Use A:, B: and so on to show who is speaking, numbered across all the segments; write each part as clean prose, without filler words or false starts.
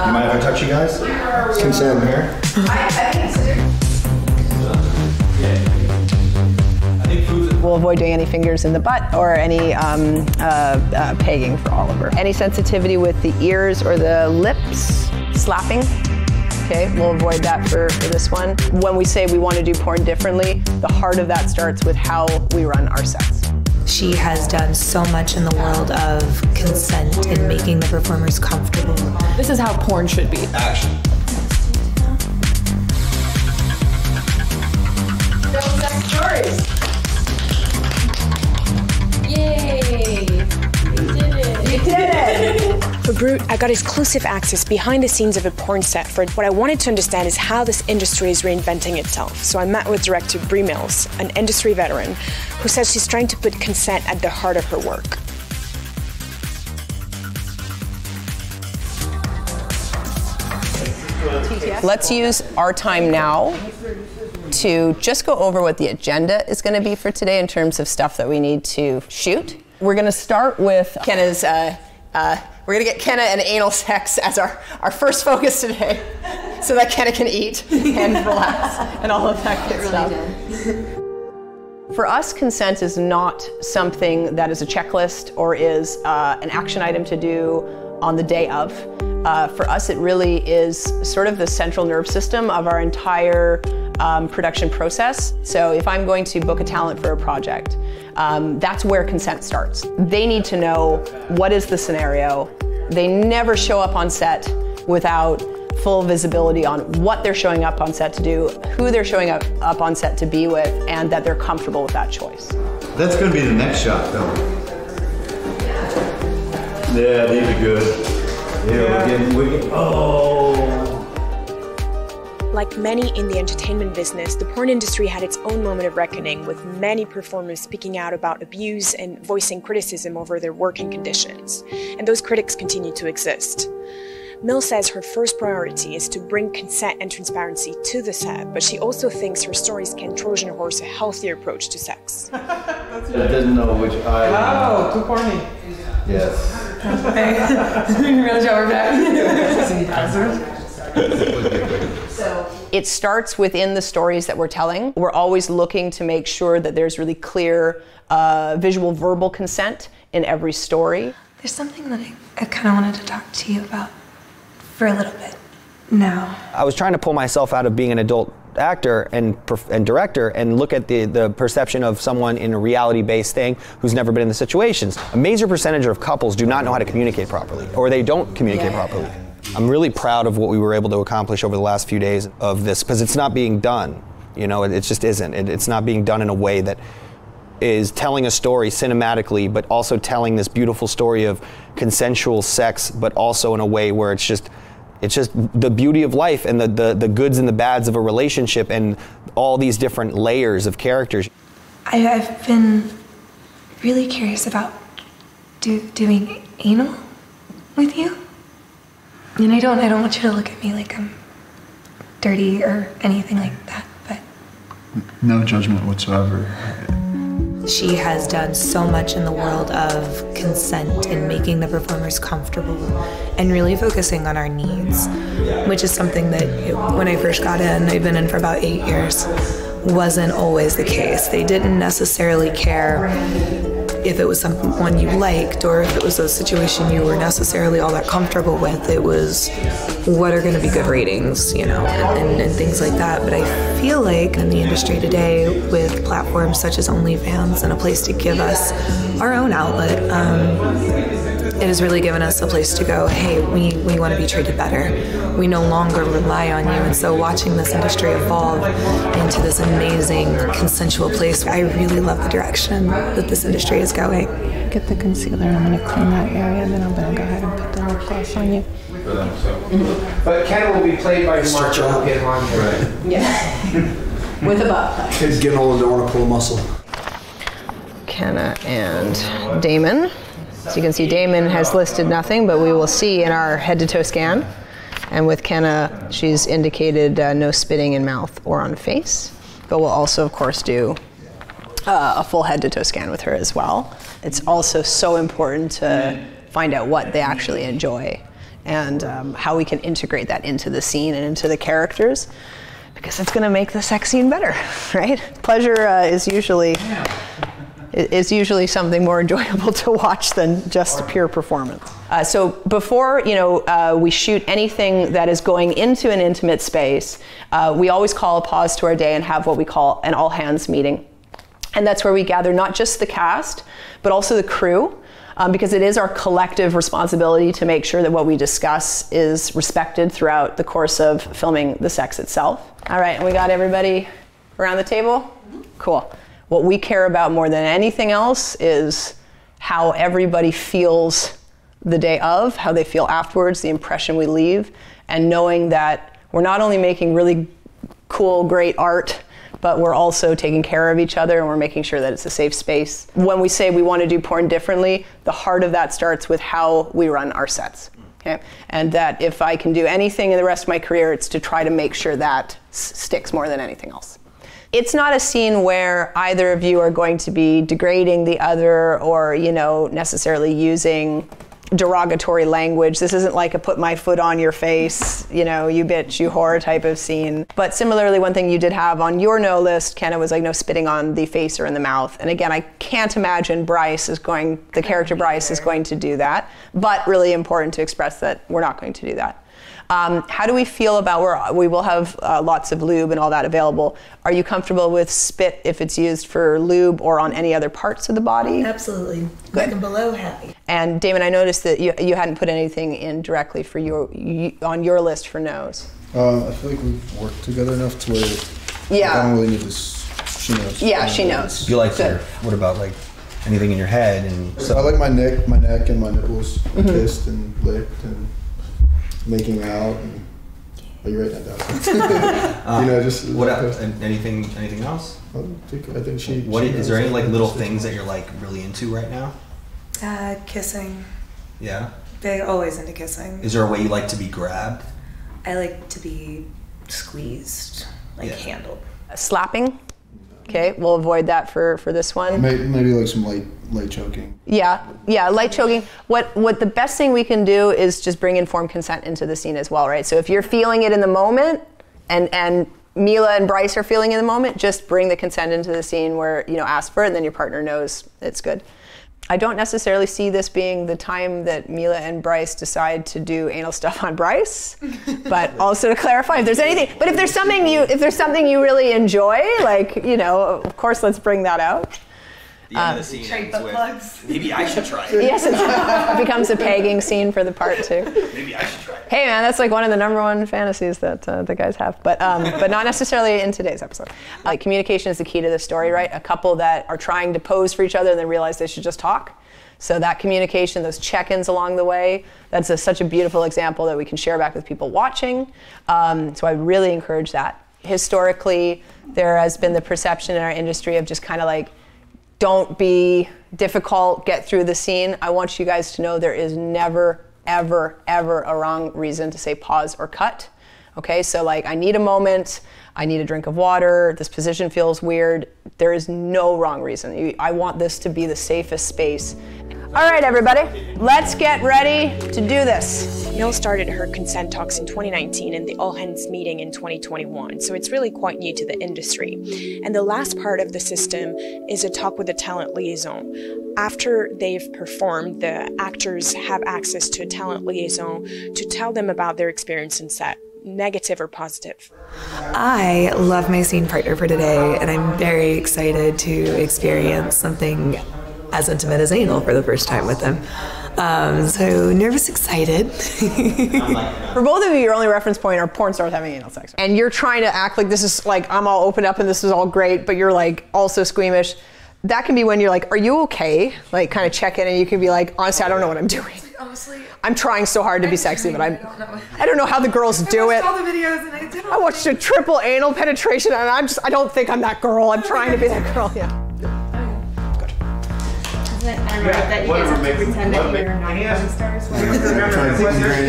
A: You mind if I touch you guys? Consent here.
B: We'll avoid doing any fingers in the butt or any pegging for Oliver. Any sensitivity with the ears or the lips, slapping. Okay, we'll avoid that for this one. When we say we want to do porn differently, the heart of that starts with how we run our sets.
C: She has done so much in the world of consent and making the performers comfortable.
D: This is how porn should be.
A: Action.
D: Stories. Yay! You did it!
B: You did it!
E: For Brut, I got exclusive access behind the scenes of a porn set. For what I wanted to understand is how this industry is reinventing itself. So I met with director Brie Mills, an industry veteran, who says she's trying to put consent at the heart of her work.
B: Let's use our time now to just go over what the agenda is going to be for today in terms of stuff that we need to shoot. We're going to start with Kenna's, we're going to get Kenna and anal sex as our first focus today so that Kenna can eat and relax and all of that good stuff. For us, consent is not something that is a checklist or is an action item to do on the day of. For us, it really is sort of the central nerve system of our entire production process. So if I'm going to book a talent for a project, that's where consent starts. They need to know what is the scenario. They never show up on set without full visibility on what they're showing up on set to do, who they're showing up on set to be with, and that they're comfortable with that choice.
A: That's going to be the next shot, though. Yeah, these are good. Yeah, we're getting, oh.
E: Like many in the entertainment business, the porn industry had its own moment of reckoning, with many performers speaking out about abuse and voicing criticism over their working conditions. And those critics continue to exist. Mill says her first priority is to bring consent and transparency to the set, but she also thinks her stories can Trojan horse a healthier approach to sex.
A: I didn't know which eye.
D: Oh, too corny.
A: Yes.
D: Real shower back.
B: It starts within the stories that we're telling. We're always looking to make sure that there's really clear visual verbal consent in every story.
C: There's something that I kind of wanted to talk to you about for a little bit now.
F: I was trying to pull myself out of being an adult actor and director and look at the perception of someone in a reality-based thing who's never been in the situations. A major percentage of couples do not know how to communicate properly, or they don't communicate properly. I'm really proud of what we were able to accomplish over the last few days of this, because it's not being done. You know, it just isn't. It's not being done in a way that is telling a story cinematically, but also telling this beautiful story of consensual sex, but also in a way where it's just the beauty of life and the goods and the bads of a relationship and all these different layers of characters.
C: I've been really curious about doing anal with you. And I don't want you to look at me like I'm dirty or anything like that, but...
A: No judgment whatsoever.
C: She has done so much in the world of consent and making the performers comfortable and really focusing on our needs, which is something that when I first got in, I've been in for about 8 years, wasn't always the case. They didn't necessarily care if it was someone you liked or if it was a situation you were necessarily all that comfortable with. It was, what are going to be good ratings, you know, and things like that. But I feel like in the industry today, with platforms such as OnlyFans and a place to give us our own outlet, it has really given us a place to go, hey, we want to be treated better. We no longer rely on you. And so watching this industry evolve into this amazing consensual place, I really love the direction that this industry is going.
G: Get the concealer, I'm going to clean that area, and then I'm going to go ahead and put the lip gloss on you.
H: But Ken will be played by Marshall Right.
B: Yeah. With a butt.
A: Kids getting older, don't want to pull a muscle.
B: Kenna and Damon. So you can see Damon has listed nothing, but we will see in our head-to-toe scan. And with Kenna, she's indicated no spitting in mouth or on face. But we'll also, of course, do a full head-to-toe scan with her as well. It's also so important to find out what they actually enjoy and how we can integrate that into the scene and into the characters, because it's going to make the sex scene better, right? Pleasure is usually something more enjoyable to watch than just pure performance. So before we shoot anything that is going into an intimate space, we always call a pause to our day and have what we call an all hands meeting. And that's where we gather not just the cast, but also the crew, because it is our collective responsibility to make sure that what we discuss is respected throughout the course of filming the sex itself. All right, and we got everybody around the table? Cool. What we care about more than anything else is how everybody feels the day of, how they feel afterwards, the impression we leave, and knowing that we're not only making really cool, great art, but we're also taking care of each other and we're making sure that it's a safe space. When we say we want to do porn differently, the heart of that starts with how we run our sets. Okay? And that if I can do anything in the rest of my career, it's to try to make sure that sticks more than anything else. It's not a scene where either of you are going to be degrading the other or, necessarily using derogatory language. This isn't like a put my foot on your face, you bitch, you whore type of scene. But similarly, one thing you did have on your no list, Kenna, was like no spitting on the face or in the mouth. And again, I can't imagine the character Bryce is going to do that, but really important to express that we're not going to do that. How do we feel about we will have lots of lube and all that available. Are you comfortable with spit if it's used for lube or on any other parts of the body?
C: Absolutely.
B: Good.
C: Like below happy.
B: And Damon, I noticed that you hadn't put anything in directly for on your list for no's.
I: I feel like we've worked together enough to where I don't really need this. She knows.
B: Yeah, she knows.
F: You like her? What about like anything in your head? And
I: so I like my neck and my nipples kissed and licked and making out. And, you write that down? Just
F: what else? Anything else?
I: I think she.
F: Is there any like little things that you're like really into right now?
C: Kissing.
F: Yeah.
C: They're always into kissing.
F: Is there a way you like to be grabbed?
C: I like to be squeezed, handled.
B: Slapping. Okay, we'll avoid that for this one.
I: Maybe like some light choking.
B: Yeah, light choking. What the best thing we can do is just bring informed consent into the scene as well, right? So if you're feeling it in the moment, and Mila and Bryce are feeling it in the moment, just bring the consent into the scene where, ask for it, and then your partner knows it's good. I don't necessarily see this being the time that Mila and Bryce decide to do anal stuff on Bryce, but also to clarify if there's anything. But if there's something you really enjoy, of course, let's bring that out.
F: The end of the scene ends with, maybe I should try it.
B: Yes, it becomes a pegging scene for the part 2.
F: Maybe I should try it.
B: Hey man, that's like one of the #1 fantasies that the guys have, but not necessarily in today's episode. Communication is the key to the story, right? A couple that are trying to pose for each other and then realize they should just talk. So that communication, those check-ins along the way, that's such a beautiful example that we can share back with people watching. So I really encourage that. Historically, there has been the perception in our industry of just kind of like, don't be difficult, get through the scene. I want you guys to know there is never, ever, ever a wrong reason to say pause or cut. Okay, so like I need a moment, I need a drink of water, this position feels weird. There is no wrong reason. I want this to be the safest space. All right, everybody, let's get ready to do this.
E: Mel started her consent talks in 2019 and the all hands meeting in 2021, so it's really quite new to the industry. And the last part of the system is a talk with the talent liaison. After they've performed, the actors have access to a talent liaison to tell them about their experience in set, negative or positive.
C: I love my scene partner for today, and I'm very excited to experience something as intimate as anal for the first time with them. So nervous, excited.
B: For both of you, your only reference point are porn stars having anal sex. And you're trying to act like this is like, I'm all open up and this is all great, but you're like also squeamish. That can be when you're like, are you okay? Like kind of check in and you can be like, honestly, I don't know what I'm doing.
D: Honestly,
B: I'm trying so hard to be sexy, but I don't know how the girls do it.
D: I watched all the videos and I did
B: I watched a triple anal penetration and I don't think I'm that girl. I'm trying to be that girl, yeah.
D: That you guys have to pretend that you're not porn stars.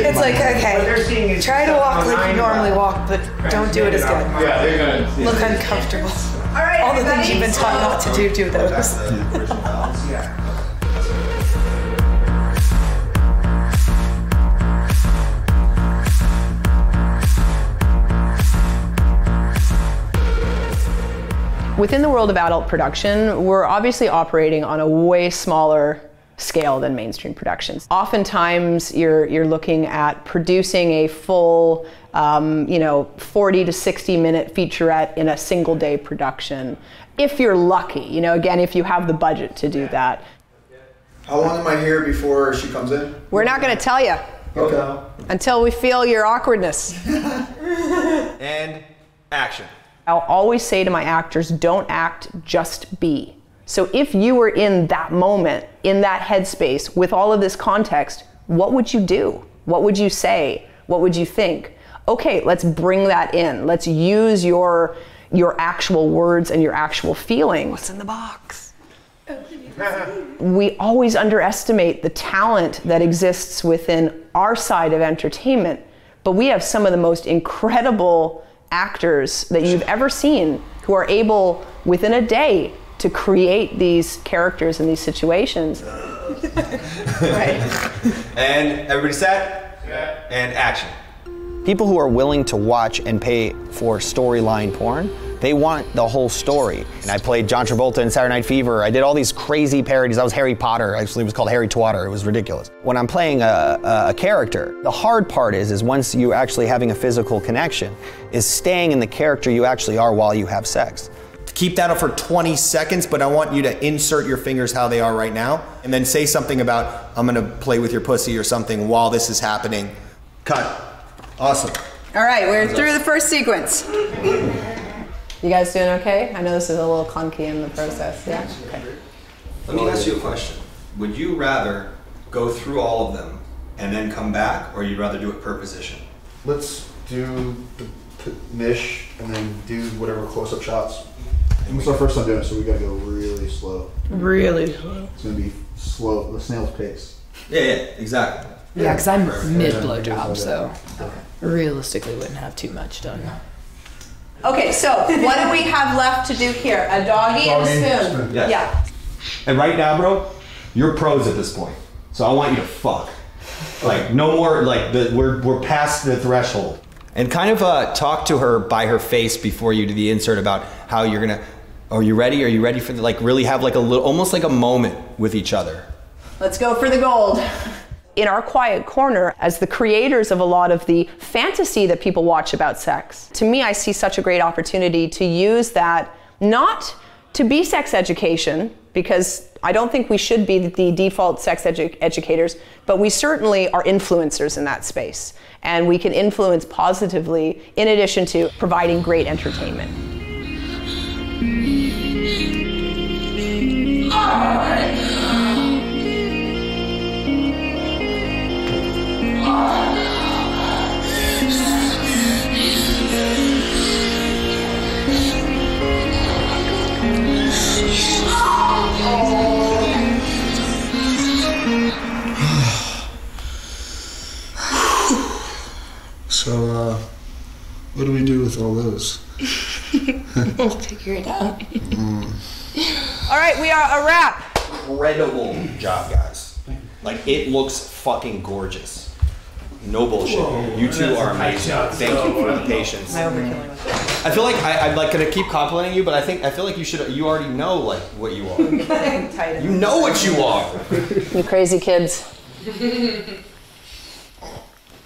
C: It's like, okay, try to walk like you normally walk, but don't do it as good.
H: Yeah, they're gonna
C: Look uncomfortable.
D: All right,
C: all the things you've been taught not to do those.
B: Within the world of adult production, we're obviously operating on a way smaller scale than mainstream productions. Oftentimes, you're looking at producing a full, 40 to 60 minute featurette in a single day production. If you're lucky, again, if you have the budget to do that.
I: How long am I here before she comes in?
B: We're not going to tell you.
I: Okay.
B: Until we feel your awkwardness.
F: And action.
B: I'll always say to my actors, don't act, just be. So if you were in that moment, in that headspace, with all of this context, what would you do? What would you say? What would you think? Okay, let's bring that in. Let's use your actual words and your actual feelings. What's in the box? We always underestimate the talent that exists within our side of entertainment, but we have some of the most incredible actors that you've ever seen who are able, within a day, to create these characters in these situations. Right.
F: And everybody set? Yeah. And action. People who are willing to watch and pay for storyline porn, they want the whole story. And I played John Travolta in Saturday Night Fever. I did all these crazy parodies. I was Harry Potter. Actually, it was called Harry Twatter. It was ridiculous. When I'm playing a character, the hard part is once you're actually having a physical connection, is staying in the character you actually are while you have sex. Keep that up for 20 seconds, but I want you to insert your fingers how they are right now, and then say something about, I'm gonna play with your pussy or something while this is happening. Cut. Awesome.
B: All right, we're through the first sequence. You guys doing okay? I know this is a little clunky in the process, yeah? Okay.
F: Let me ask you a question. Would you rather go through all of them and then come back, or you'd rather do it per position?
I: Let's do the niche and then do whatever close-up shots. It's our first time doing it, so we gotta go really slow.
G: Really slow.
I: It's gonna be slow, the snail's pace.
F: Yeah, exactly.
G: Yeah, because I'm mid-blowjob, so realistically wouldn't have too much done.
B: Okay, so what do we have left to do here? A doggy and a spoon.
F: Yes.
B: Yeah.
F: And right now, bro, you're pros at this point. So I want you to fuck. Like, no more, like, we're past the threshold. And kind of talk to her by her face before you do the insert about how you're gonna, are you ready? Are you ready for the, like, really have like a little, almost like a moment with each other.
B: Let's go for the gold. In our quiet corner, as the creators of a lot of the fantasy that people watch about sex, to me, I see such a great opportunity to use that, not to be sex education, because I don't think we should be the default sex educators, but we certainly are influencers in that space. And we can influence positively in addition to providing great entertainment.
I: So, what do we do with all those?
G: We'll figure it out.
B: All right, we are a wrap.
F: Incredible job, guys. Like, it looks fucking gorgeous. No bullshit. Whoa, you two are amazing. Thank you for the patience. I feel like I'm like gonna keep complimenting you, but I feel like you already know like what you are. You know what you are.
B: You crazy kids.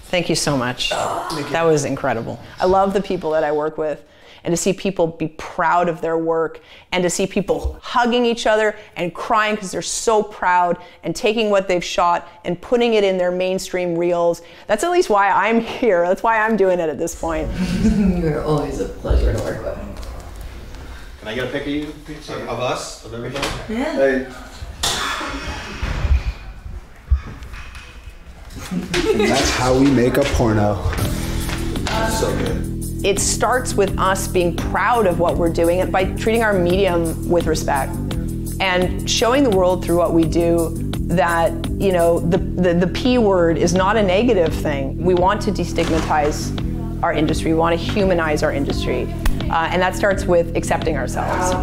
B: Thank you so much. That was incredible. I love the people that I work with, and to see people be proud of their work, and to see people hugging each other and crying because they're so proud, and taking what they've shot and putting it in their mainstream reels. That's at least why I'm here. That's why I'm doing it at this point.
G: You're always a pleasure to work with.
F: Can I get a pic of you? Of us? Of everybody?
G: Yeah.
I: Hey. That's how we make a porno.
F: So good.
B: It starts with us being proud of what we're doing and by treating our medium with respect and showing the world through what we do that, you know, the P word is not a negative thing. We want to destigmatize our industry. We want to humanize our industry. And that starts with accepting ourselves.